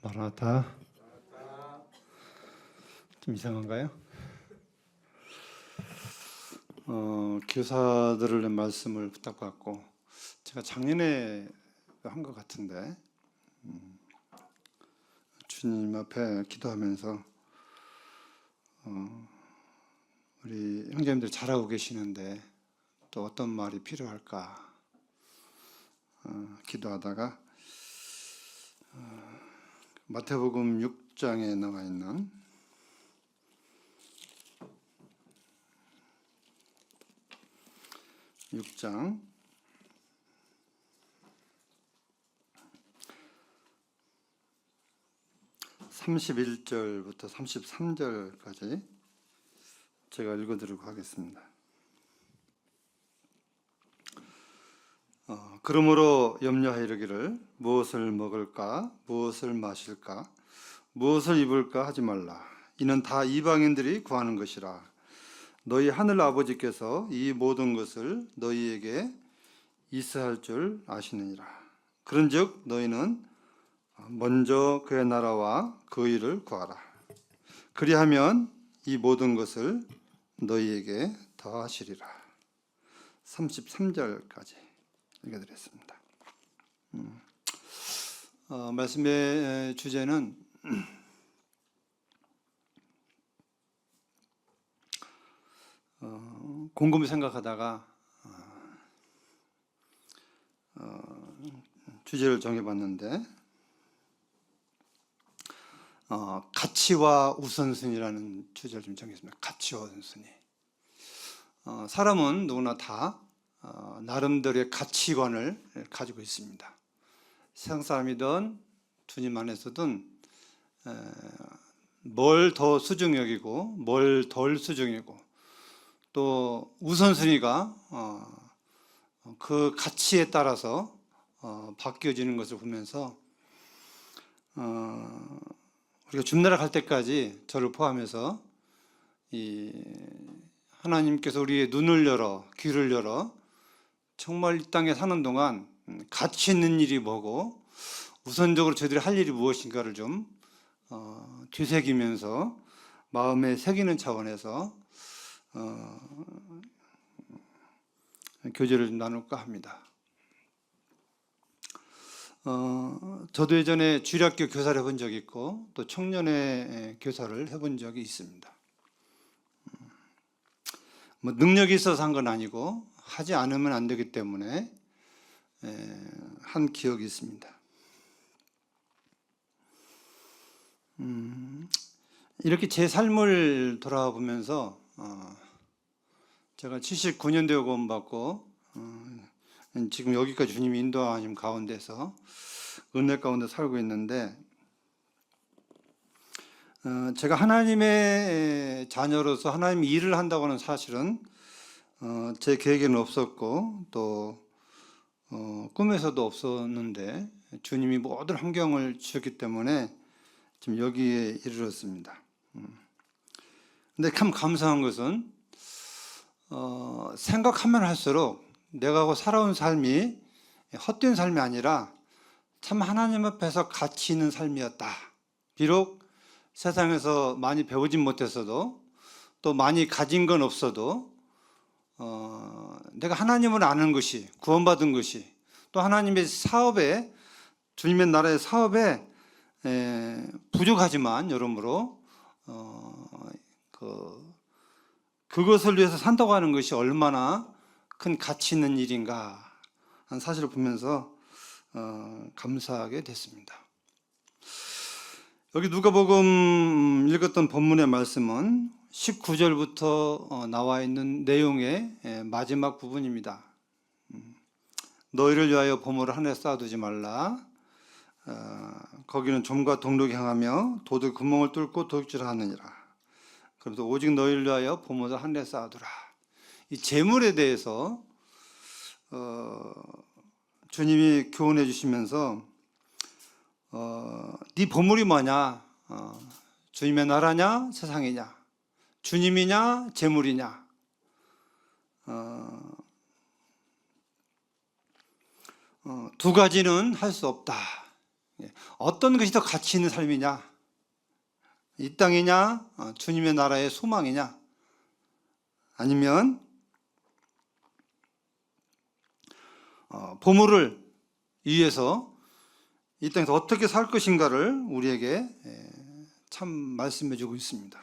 마라나타. 좀 이상한가요? 교사들을 말씀을 부탁받고 제가 작년에 한 것 같은데 주님 앞에 기도하면서 우리 형제님들 잘하고 계시는데 또 어떤 말이 필요할까 기도하다가 마태복음 6장에 나와 있는 6장 31절부터 33절까지 제가 읽어드리도록 하겠습니다. 그러므로 염려하여 이르기를 무엇을 먹을까 무엇을 마실까 무엇을 입을까 하지 말라. 이는 다 이방인들이 구하는 것이라. 너희 하늘 아버지께서 이 모든 것을 너희에게 있어야 할 줄 아시느니라. 그런즉 너희는 먼저 그의 나라와 그 의를 구하라. 그리하면 이 모든 것을 너희에게 더하시리라. 33절까지 읽어드렸습니다. 말씀의 주제는 곰곰이 생각하다가 주제를 정해봤는데 가치와 우선순위라는 주제를 좀 정했습니다. 가치와 우선순위. 사람은 누구나 다 나름대로의 가치관을 가지고 있습니다. 세상 사람이든 주님 안에서든 뭘 더 수중 여기고 뭘 덜 수중 여기고 또 우선순위가 그 가치에 따라서 바뀌어지는 것을 보면서 우리가 주님나라 갈 때까지 저를 포함해서 이 하나님께서 우리의 눈을 열어 귀를 열어 정말 이 땅에 사는 동안 가치 있는 일이 뭐고 우선적으로 저희들이 할 일이 무엇인가를 좀 되새기면서 마음에 새기는 차원에서 교제를 좀 나눌까 합니다. 저도 예전에 주일학교 교사를 해본 적이 있고 또 청년회 교사를 해본 적이 있습니다. 뭐 능력이 있어서 한 건 아니고 하지 않으면 안 되기 때문에 한 기억이 있습니다. 이렇게 제 삶을 돌아보면서 제가 79년도에 구원받고 지금 여기까지 주님이 인도하심 가운데서 은혜 가운데 살고 있는데 제가 하나님의 자녀로서 하나님 일을 한다고 하는 사실은 제 계획에는 없었고 또 꿈에서도 없었는데 주님이 모든 환경을 주셨기 때문에 지금 여기에 이르렀습니다. 근데 참 감사한 것은 생각하면 할수록 내가 하고 살아온 삶이 헛된 삶이 아니라 참 하나님 앞에서 가치 있는 삶이었다. 비록 세상에서 많이 배우진 못했어도 또 많이 가진 건 없어도 내가 하나님을 아는 것이 구원받은 것이 또 하나님의 사업에 주님의 나라의 사업에 부족하지만 여러모로 그것을 위해서 산다고 하는 것이 얼마나 큰 가치 있는 일인가 하는 사실을 보면서 감사하게 됐습니다. 여기 누가복음 읽었던 본문의 말씀은 19절부터 나와 있는 내용의 마지막 부분입니다. 너희를 위하여 보물을 하늘에 쌓아두지 말라. 거기는 좀과 동록이 향하며 도둑 구멍을 뚫고 도둑질을 하느니라. 그래도 오직 너희를 위하여 보물을 하늘에 쌓아두라. 이 재물에 대해서 주님이 교훈해 주시면서 네 보물이 뭐냐? 주님의 나라냐 세상이냐? 주님이냐 재물이냐? 두 가지는 할 수 없다. 어떤 것이 더 가치 있는 삶이냐? 이 땅이냐? 주님의 나라의 소망이냐? 아니면 보물을 위해서 이 땅에서 어떻게 살 것인가를 우리에게 참 말씀해 주고 있습니다.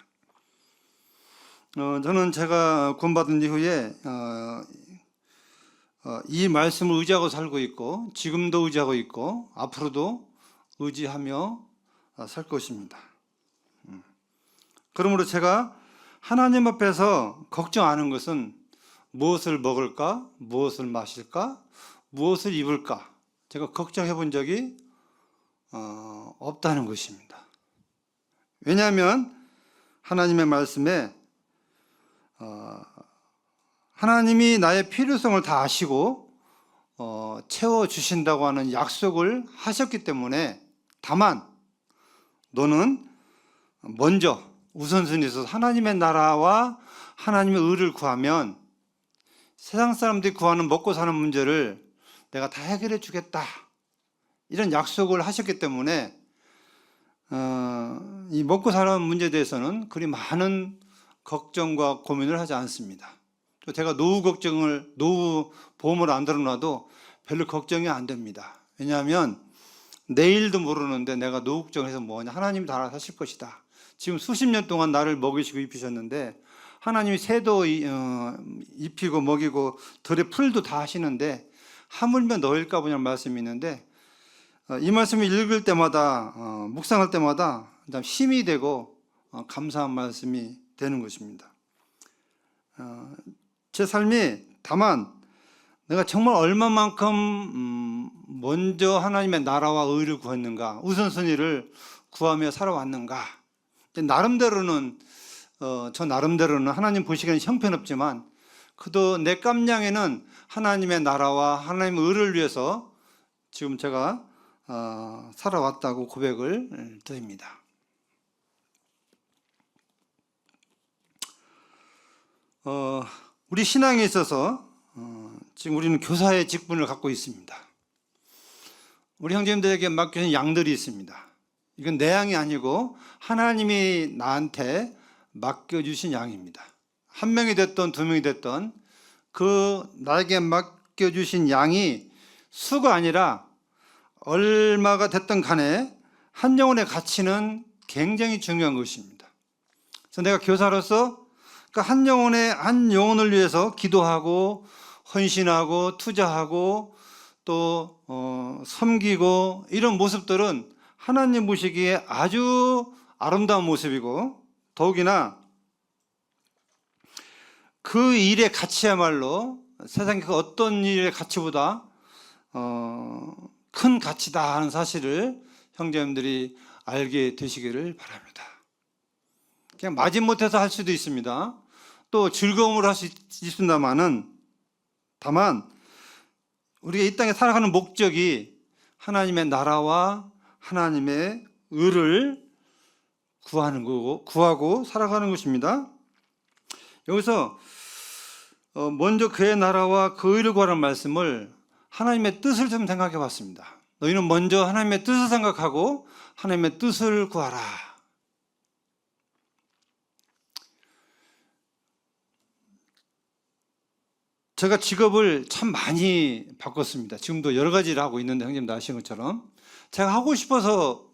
저는 제가 구원받은 이후에 이 말씀을 의지하고 살고 있고, 지금도 의지하고 있고, 앞으로도 의지하며 살 것입니다. 그러므로 제가 하나님 앞에서 걱정하는 것은 무엇을 먹을까, 무엇을 마실까, 무엇을 입을까, 제가 걱정해 본 적이 없다는 것입니다. 왜냐하면 하나님의 말씀에 하나님이 나의 필요성을 다 아시고 채워주신다고 하는 약속을 하셨기 때문에, 다만 너는 먼저 우선순위에 있어서 하나님의 나라와 하나님의 의를 구하면 세상 사람들이 구하는 먹고 사는 문제를 내가 다 해결해 주겠다, 이런 약속을 하셨기 때문에 이 먹고 사는 문제에 대해서는 그리 많은 걱정과 고민을 하지 않습니다. 또 제가 노후 보험을 안 들어놔도 별로 걱정이 안 됩니다. 왜냐하면 내일도 모르는데 내가 노후 걱정해서 뭐하냐, 하나님이 다 알아서 하실 것이다. 지금 수십 년 동안 나를 먹이시고 입히셨는데 하나님이 새도 입히고 먹이고 들의 풀도 다 하시는데 하물며 너일까 보냐는 말씀이 있는데, 이 말씀을 읽을 때마다 묵상할 때마다 힘이 되고 감사한 말씀이 되는 것입니다. 제 삶이 다만 내가 정말 얼마만큼 먼저 하나님의 나라와 의를 구했는가, 우선순위를 구하며 살아왔는가. 나름대로는 저 나름대로는 하나님 보시기에는 형편없지만 그도 내 깜냥에는 하나님의 나라와 하나님의 의를 위해서 지금 제가 살아왔다고 고백을 드립니다. 우리 신앙에 있어서 지금 우리는 교사의 직분을 갖고 있습니다. 우리 형제님들에게 맡겨진 양들이 있습니다. 이건 내 양이 아니고 하나님이 나한테 맡겨주신 양입니다. 한 명이 됐던 두 명이 됐던 그 나에게 맡겨주신 양이 수가 아니라 얼마가 됐든 간에 한 영혼의 가치는 굉장히 중요한 것입니다. 그래서 내가 교사로서 한 영혼을 위해서 기도하고 헌신하고 투자하고 또 섬기고, 이런 모습들은 하나님 보시기에 아주 아름다운 모습이고, 더욱이나 그 일의 가치야말로 세상의 그 어떤 일의 가치보다 큰 가치다 하는 사실을 형제님들이 알게 되시기를 바랍니다. 그냥 마지못해서 할 수도 있습니다. 또 즐거움으로 할 수 있습니다만은, 다만 우리가 이 땅에 살아가는 목적이 하나님의 나라와 하나님의 의를 구하는 거고, 구하고 살아가는 것입니다. 여기서 먼저 그의 나라와 그 의를 구하라는 말씀을 하나님의 뜻을 좀 생각해 봤습니다. 너희는 먼저 하나님의 뜻을 생각하고 하나님의 뜻을 구하라. 제가 직업을 참 많이 바꿨습니다. 지금도 여러 가지를 하고 있는데 형님도 아시는 것처럼 제가 하고 싶어서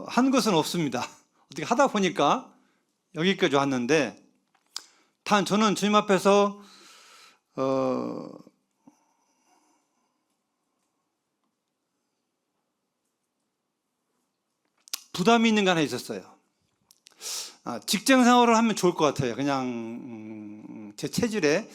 한 것은 없습니다. 어떻게 하다 보니까 여기까지 왔는데, 단 저는 주님 앞에서 부담이 있는 게 하나 있었어요. 직장 생활을 하면 좋을 것 같아요. 그냥 제 체질에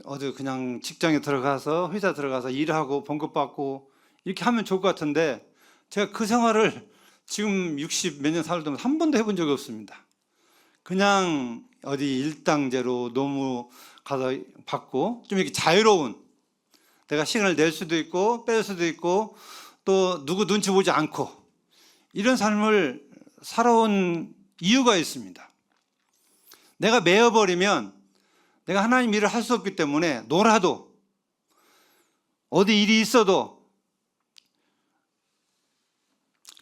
어디 그냥 직장에 들어가서 회사 들어가서 일하고 봉급 받고 이렇게 하면 좋을 것 같은데, 제가 그 생활을 지금 60 몇 년 살던 한 번도 해본 적이 없습니다. 그냥 어디 일당제로 노무 가서 받고 좀 이렇게 자유로운, 내가 시간을 낼 수도 있고 뺄 수도 있고 또 누구 눈치 보지 않고 이런 삶을 살아온 이유가 있습니다. 내가 매여버리면 내가 하나님 일을 할 수 없기 때문에 놀아도 어디 일이 있어도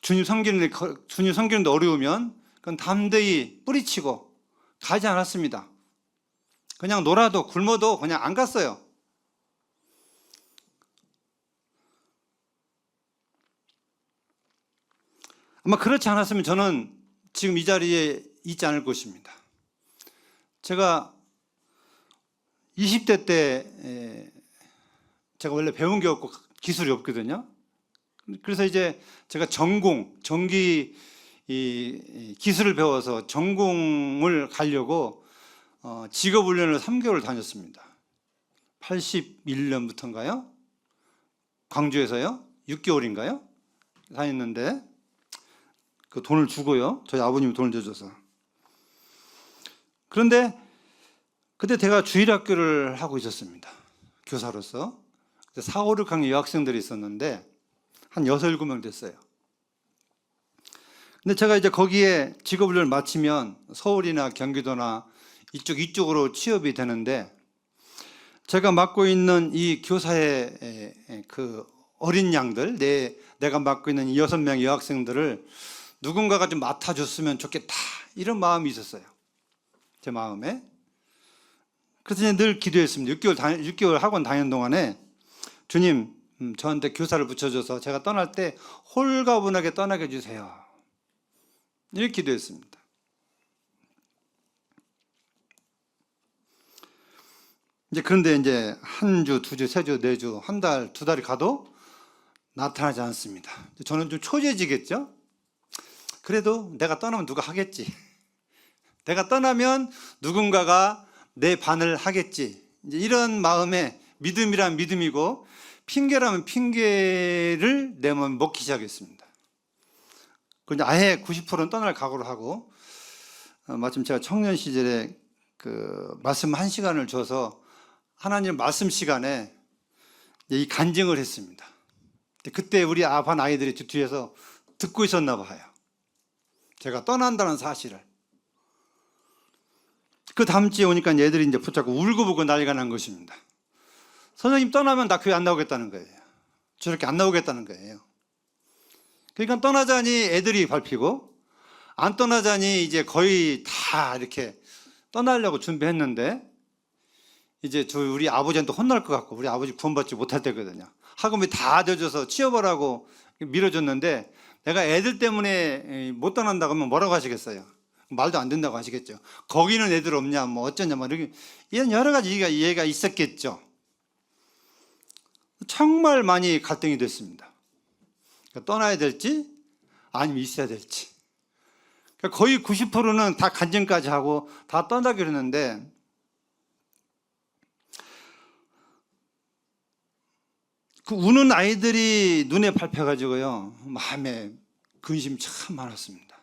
주님 섬기는데 어려우면 그건 담대히 뿌리치고 가지 않았습니다. 그냥 놀아도 굶어도 그냥 안 갔어요. 아마 그렇지 않았으면 저는 지금 이 자리에 있지 않을 것입니다. 제가 20대 때 제가 원래 배운 게 없고 기술이 없거든요. 그래서 이제 제가 전기 기술을 배워서 전공을 가려고 직업훈련을 3개월 다녔습니다. 81년부터인가요? 광주에서요? 6개월인가요? 다녔는데 그 돈을 주고요. 저희 아버님이 돈을 줘줘서. 그런데 그때 제가 주일학교를 하고 있었습니다. 교사로서. 4, 5, 6학년 여학생들이 있었는데 한 6, 7명 됐어요. 근데 제가 이제 거기에 직업훈련을 마치면 서울이나 경기도나 이쪽으로 취업이 되는데 제가 맡고 있는 이 교사의 그 어린 양들, 내가 맡고 있는 이 6명의 여학생들을 누군가가 좀 맡아줬으면 좋겠다. 이런 마음이 있었어요. 제 마음에. 그래서 이제 늘 기도했습니다. 6개월 학원 다니는 동안에 주님, 저한테 교사를 붙여줘서 제가 떠날 때 홀가분하게 떠나게 해주세요. 이렇게 기도했습니다. 그런데 이제 한 주, 2주, 3주, 4주, 한 달, 2달이 가도 나타나지 않습니다. 저는 좀 초조해지겠죠? 그래도 내가 떠나면 누가 하겠지. 내가 떠나면 누군가가 내 반을 하겠지. 이제 이런 마음에 믿음이란 믿음이고 핑계라면 핑계를 내 마음에 먹기 시작했습니다. 그런데 아예 90%는 떠날 각오를 하고 마침 제가 청년 시절에 그 말씀 1시간을 줘서 하나님 말씀 시간에 이 간증을 했습니다. 그때 우리 반 아이들이 뒤에서 듣고 있었나 봐요. 제가 떠난다는 사실을. 그 다음 주에 오니까 애들이 이제 붙잡고 울고불고 난리가 난 것입니다. 선생님 떠나면 나 교회 안 나오겠다는 거예요. 저렇게 안 나오겠다는 거예요. 그러니까 떠나자니 애들이 밟히고 안 떠나자니 이제 거의 다 이렇게 떠나려고 준비했는데 이제 우리 아버지한테 혼날 것 같고 우리 아버지 구원받지 못할 때거든요. 학원비 다 져줘서 취업하라고 밀어줬는데 내가 애들 때문에 못 떠난다고 하면 뭐라고 하시겠어요? 말도 안 된다고 하시겠죠. 거기는 애들 없냐, 뭐 어쩌냐, 뭐 이런 여러 가지 이해가 있었겠죠. 정말 많이 갈등이 됐습니다. 그러니까 떠나야 될지 아니면 있어야 될지. 그러니까 거의 90%는 다 간증까지 하고 다 떠나기로 했는데 그 우는 아이들이 눈에 밟혀가지고요 마음에 근심이 참 많았습니다.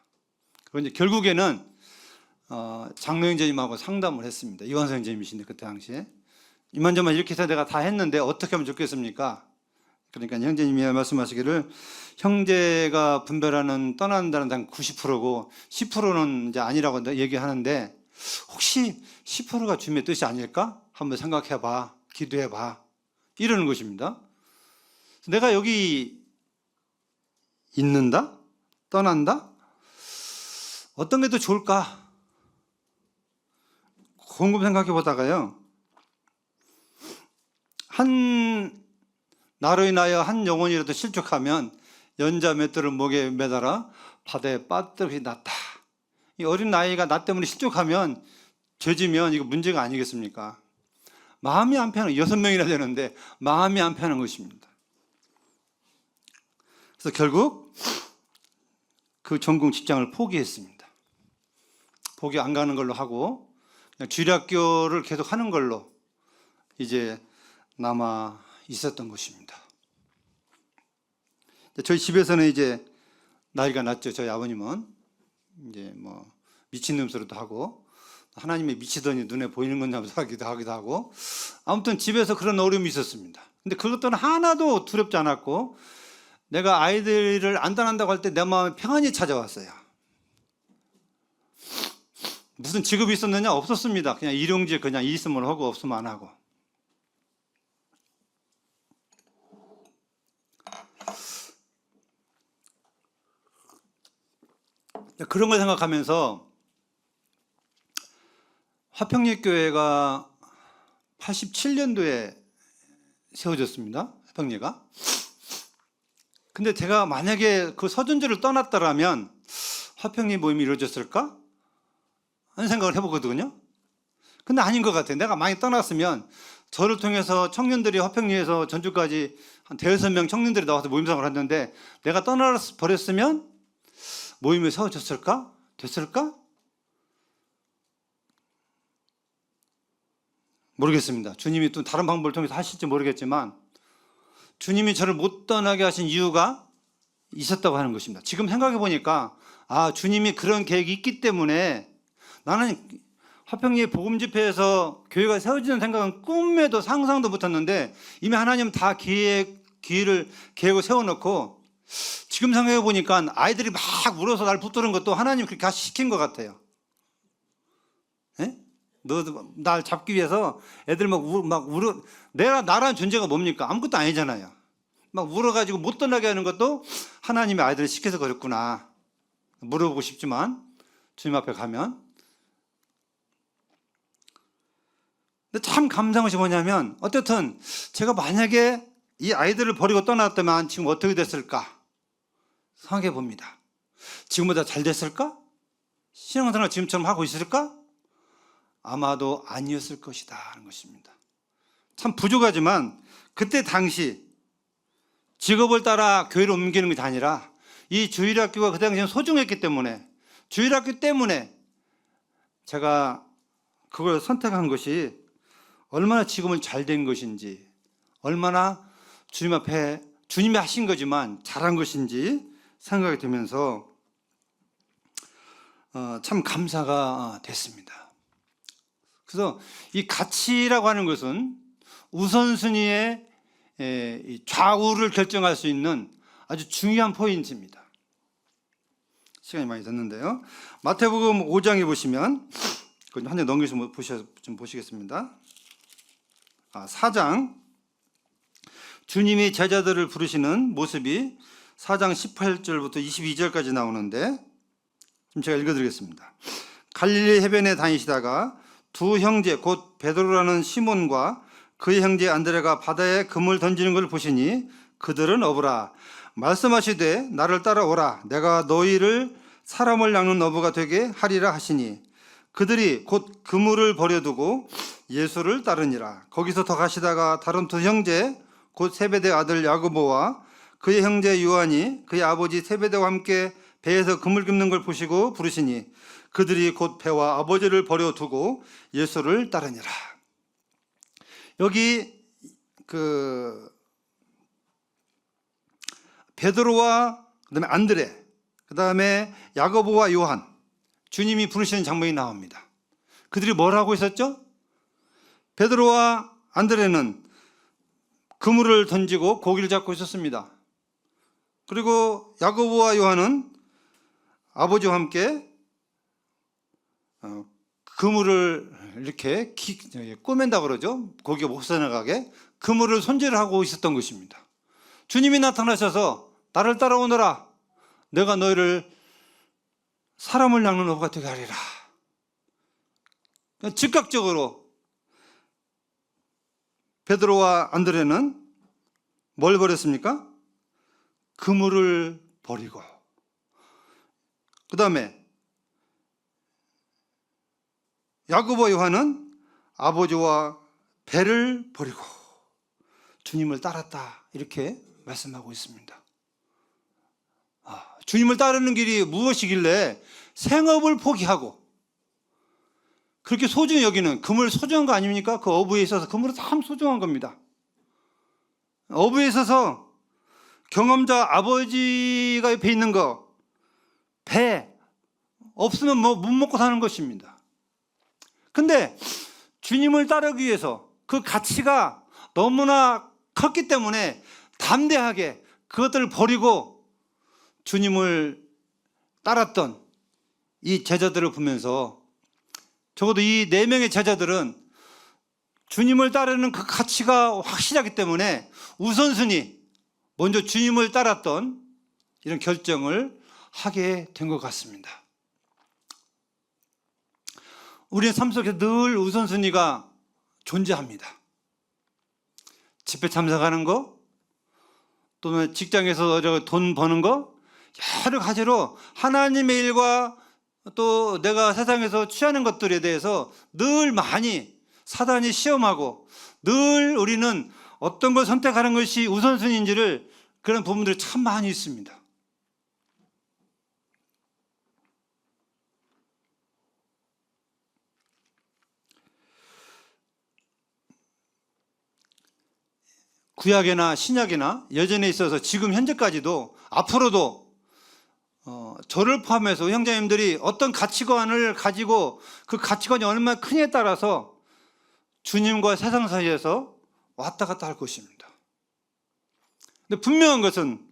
그런데 결국에는 장로 형제님하고 상담을 했습니다. 이완성 형제님이신데 그때 당시에 이만저만 이렇게 해서 내가 다 했는데 어떻게 하면 좋겠습니까? 그러니까 형제님이 말씀하시기를 형제가 분별하는 떠난다는 단 90%고 10%는 이제 아니라고 얘기하는데 혹시 10%가 주님의 뜻이 아닐까? 한번 생각해봐, 기도해봐 이러는 것입니다. 내가 여기 있는다? 떠난다? 어떤 게 더 좋을까? 곰곰 생각해 보다가요 나로 인하여 한 영혼이라도 실족하면 연자 맷돌을 목에 매달아 바다에 빠뜨리게 났다. 이 어린 아이가 나 때문에 실족하면 죄지면 이거 문제가 아니겠습니까? 마음이 안 편한 6명이나 되는데 마음이 안 편한 것입니다. 그래서 결국 그 전공 직장을 포기했습니다. 포기 안 가는 걸로 하고 그냥 주일학교를 계속 하는 걸로 이제 남아 있었던 것입니다. 저희 집에서는 이제 나이가 났죠. 저희 아버님은 이제 뭐 미친놈 소리도 하고 하나님의 미치더니 눈에 보이는 건지 하기도 하고 아무튼 집에서 그런 어려움이 있었습니다. 근데 그것들은 하나도 두렵지 않았고 내가 아이들을 안 떠난다고 할 때 내 마음에 평안이 찾아왔어요. 무슨 직업이 있었느냐? 없었습니다. 그냥 일용직 그냥 있으면 하고 없으면 안 하고. 그런 걸 생각하면서 화평리교회가 87년도에 세워졌습니다. 화평리가. 근데 제가 만약에 그 서준주를 떠났더라면 화평리 모임이 이루어졌을까? 하는 생각을 해보거든요. 근데 아닌 것 같아요. 내가 많이 떠났으면 저를 통해서 청년들이 화평리에서 전주까지 한 대여섯 명 청년들이 나와서 모임생활을 했는데 내가 떠나버렸으면 모임이 세워졌을까? 됐을까? 모르겠습니다. 주님이 또 다른 방법을 통해서 하실지 모르겠지만 주님이 저를 못 떠나게 하신 이유가 있었다고 하는 것입니다. 지금 생각해 보니까 주님이 그런 계획이 있기 때문에 나는 화평리 복음 집회에서 교회가 세워지는 생각은 꿈에도 상상도 못했는데 이미 하나님 다 계획을 세워놓고 지금 생각해 보니까 아이들이 막 울어서 날 붙드는 것도 하나님 그렇게 시킨 것 같아요. 네? 너 날 잡기 위해서 애들 막 울어. 나라는 존재가 뭡니까? 아무것도 아니잖아요. 막 울어가지고 못 떠나게 하는 것도 하나님의 아이들을 시켜서 그랬구나. 물어보고 싶지만 주님 앞에 가면. 근데 참 감사한 것이 뭐냐면 어쨌든 제가 만약에 이 아이들을 버리고 떠났다면 지금 어떻게 됐을까? 생각해 봅니다. 지금보다 잘 됐을까? 신앙생활 지금처럼 하고 있을까? 아마도 아니었을 것이다 하는 것입니다. 참 부족하지만 그때 당시 직업을 따라 교회를 옮기는 것이 아니라 이 주일학교가 그 당시에 소중했기 때문에 주일학교 때문에 제가 그걸 선택한 것이 얼마나 지금은 잘 된 것인지 얼마나 주님 앞에 주님이 하신 거지만 잘한 것인지 생각이 되면서 참 감사가 됐습니다. 그래서 이 가치라고 하는 것은 우선순위의 좌우를 결정할 수 있는 아주 중요한 포인트입니다. 시간이 많이 됐는데요. 마태복음 5장에 보시면 한 장 넘겨서 좀 보시겠습니다. 4장 주님이 제자들을 부르시는 모습이 4장 18절부터 22절까지 나오는데 좀 제가 읽어드리겠습니다. 갈릴리 해변에 다니시다가 두 형제 곧 베드로라는 시몬과 그의 형제 안드레가 바다에 금을 던지는 것을 보시니 그들은 어부라. 말씀하시되 나를 따라오라. 내가 너희를 사람을 낚는 어부가 되게 하리라 하시니 그들이 곧 그물을 버려두고 예수를 따르니라. 거기서 더 가시다가 다른 두 형제 곧 세베대 아들 야고보와 그의 형제 요한이 그의 아버지 세베대와 함께 배에서 그물 깁는 걸 보시고 부르시니 그들이 곧 배와 아버지를 버려두고 예수를 따르니라. 여기 베드로와 그다음에 안드레, 그다음에 야고보와 요한, 주님이 부르시는 장면이 나옵니다. 그들이 뭘 하고 있었죠? 베드로와 안드레는 그물을 던지고 고기를 잡고 있었습니다. 그리고 야고보와 요한은 아버지와 함께 그물을 이렇게 꼬맨다고 그러죠. 고기가 못 새나가게 그물을 손질을 하고 있었던 것입니다. 주님이 나타나셔서 나를 따라오너라. 내가 너희를 사람을 낚는 어부가 되게 하리라. 즉각적으로 베드로와 안드레는 뭘 버렸습니까? 그물을 버리고 그 다음에 야고보 요한은 아버지와 배를 버리고 주님을 따랐다 이렇게 말씀하고 있습니다. 주님을 따르는 길이 무엇이길래 생업을 포기하고 그렇게 소중히 여기는 그물 소중한 거 아닙니까? 그 어부에 있어서 그물은 참 소중한 겁니다. 어부에 있어서 경험자 아버지가 옆에 있는 거 배 없으면 못 먹고 사는 것입니다. 근데 주님을 따르기 위해서 그 가치가 너무나 컸기 때문에 담대하게 그것들을 버리고 주님을 따랐던 이 제자들을 보면서 적어도 이 4명의 제자들은 주님을 따르는 그 가치가 확실하기 때문에 우선순위 먼저 주님을 따랐던 이런 결정을 하게 된 것 같습니다. 우리의 삶 속에 늘 우선순위가 존재합니다. 집회 참석하는 거, 또는 직장에서 돈 버는 거, 여러 가지로 하나님의 일과 또 내가 세상에서 취하는 것들에 대해서 늘 많이 사단이 시험하고, 늘 우리는 어떤 걸 선택하는 것이 우선순위인지를, 그런 부분들이 참 많이 있습니다. 구약이나 신약이나 여전에 있어서 지금 현재까지도 앞으로도 저를 포함해서 형제님들이 어떤 가치관을 가지고 그 가치관이 얼마나 크냐에 따라서 주님과 세상 사이에서 왔다 갔다 할 것입니다. 근데 분명한 것은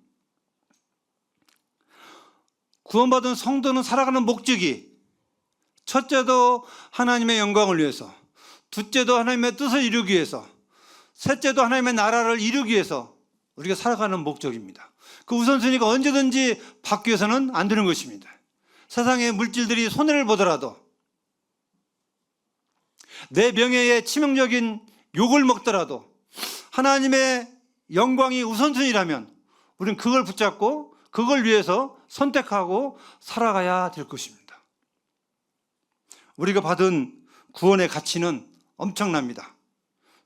구원받은 성도는 살아가는 목적이, 첫째도 하나님의 영광을 위해서, 둘째도 하나님의 뜻을 이루기 위해서, 셋째도 하나님의 나라를 이루기 위해서 우리가 살아가는 목적입니다. 그 우선순위가 언제든지 바뀌어서는 안 되는 것입니다. 세상의 물질들이 손해를 보더라도, 내 명예에 치명적인 욕을 먹더라도 하나님의 영광이 우선순위라면 우리는 그걸 붙잡고 그걸 위해서 선택하고 살아가야 될 것입니다. 우리가 받은 구원의 가치는 엄청납니다.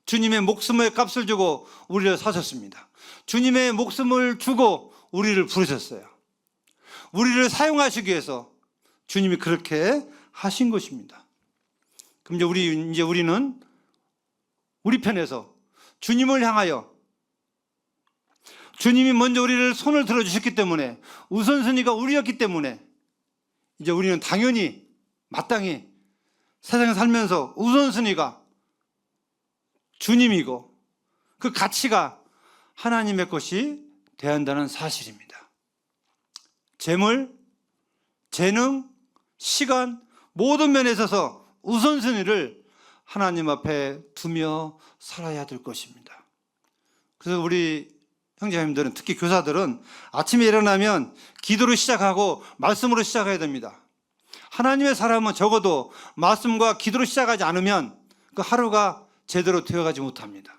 주님의 목숨의 값을 주고 우리를 사셨습니다. 주님의 목숨을 주고 우리를 부르셨어요. 우리를 사용하시기 위해서 주님이 그렇게 하신 것입니다. 그럼 이제 우리는 우리 편에서 주님을 향하여, 주님이 먼저 우리를 손을 들어주셨기 때문에, 우선순위가 우리였기 때문에, 이제 우리는 당연히 마땅히 세상에 살면서 우선순위가 주님이고 그 가치가 하나님의 것이 되어야 한다는 사실입니다. 재물, 재능, 시간, 모든 면에 있어서 우선순위를 하나님 앞에 두며 살아야 될 것입니다. 그래서 우리 형제님들은, 특히 교사들은 아침에 일어나면 기도로 시작하고 말씀으로 시작해야 됩니다. 하나님의 사람은 적어도 말씀과 기도로 시작하지 않으면 그 하루가 제대로 되어가지 못합니다.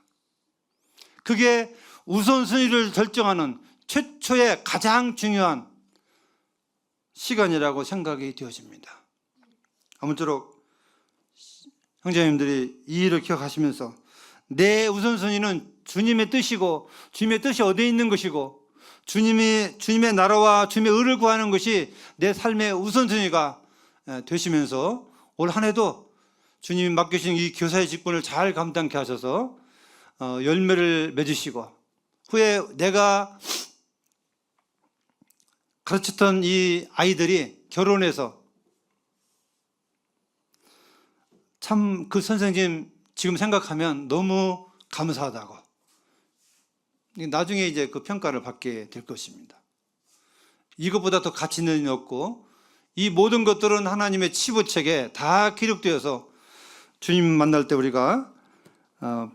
그게 우선순위를 결정하는 최초의 가장 중요한 시간이라고 생각이 되어집니다. 아무쪼록 형제님들이 이 일을 기억하시면서 내 우선순위는 주님의 뜻이고, 주님의 뜻이 어디에 있는 것이고, 주님의 나라와 주님의 의를 구하는 것이 내 삶의 우선순위가 되시면서 올 한 해도 주님이 맡기신 이 교사의 직분을 잘 감당케 하셔서 열매를 맺으시고, 후에 내가 가르쳤던 이 아이들이 결혼해서 참 그 선생님 지금 생각하면 너무 감사하다고, 나중에 이제 그 평가를 받게 될 것입니다. 이것보다 더 가치 있는 일이 없고, 이 모든 것들은 하나님의 치부책에 다 기록되어서 주님 만날 때 우리가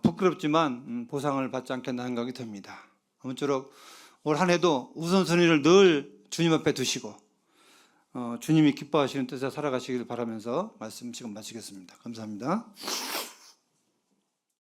부끄럽지만 보상을 받지 않겠나 생각이 듭니다. 아무쪼록 올 한 해도 우선순위를 늘 주님 앞에 두시고 주님이 기뻐하시는 뜻에 살아가시길 바라면서 말씀 지금 마치겠습니다. 감사합니다.